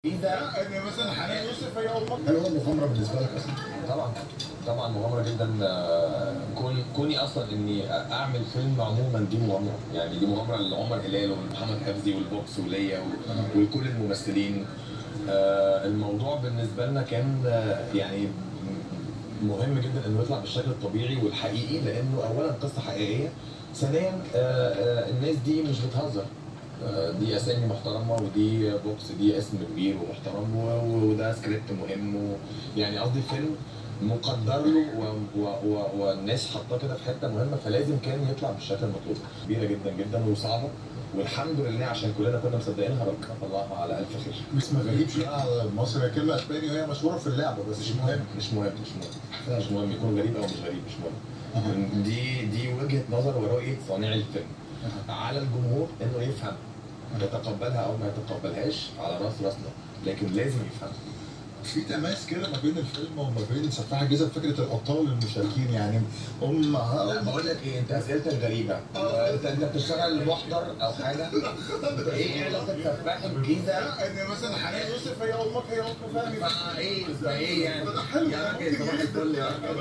ده ان مثلا حنان يوسف هي اول مره. هل هو مغامره بالنسبه لك اصلا؟ طبعا مغامره جدا. كوني اصلا اني اعمل فيلم عموما دي مغامره، يعني دي مغامره لعمر هلال ومحمد حفظي والبوكس وليا ولكل الممثلين. الموضوع بالنسبه لنا كان يعني مهم جدا انه يطلع بالشكل الطبيعي والحقيقي، لانه اولا قصه حقيقيه، ثانيا الناس دي مش بتهزر. دي اسامي محترمه، ودي بوكس دي اسم كبير ومحترم، وده سكريبت مهم، يعني قصدي فيلم مقدر له والناس حاطاه كده في حته مهمه، فلازم كان يطلع بالشكل المطلوب. كبيره جدا جدا وصعبه، والحمد لله عشان كلنا كنا مصدقينها ربنا طلعها على الف خير. بس ما غريبش على مصر، هي كلمه اسباني وهي مشهوره في اللعبه، بس مش مهم يكون غريب او مش غريب، مش مهم. دي وجهه نظر ورؤيه صانع الفيلم. على الجمهور انه يفهم، يتقبلها او ما يتقبلهاش، على راسنا، لكن لازم يفهم. في تماس كده ما بين الفيلم وما بين سفاح الجيزه فكره الابطال المشاركين، يعني هم لا بقول لك ايه، انت اسئلتك غريبه. انت بتشتغل محضر او حاجه؟ ايه علاقه سفاح الجيزه ان مثلا حنان يوسف هي اول مره، هي فاهم ايه يعني؟ حلو. يا راجل صباح الفل يا راجل.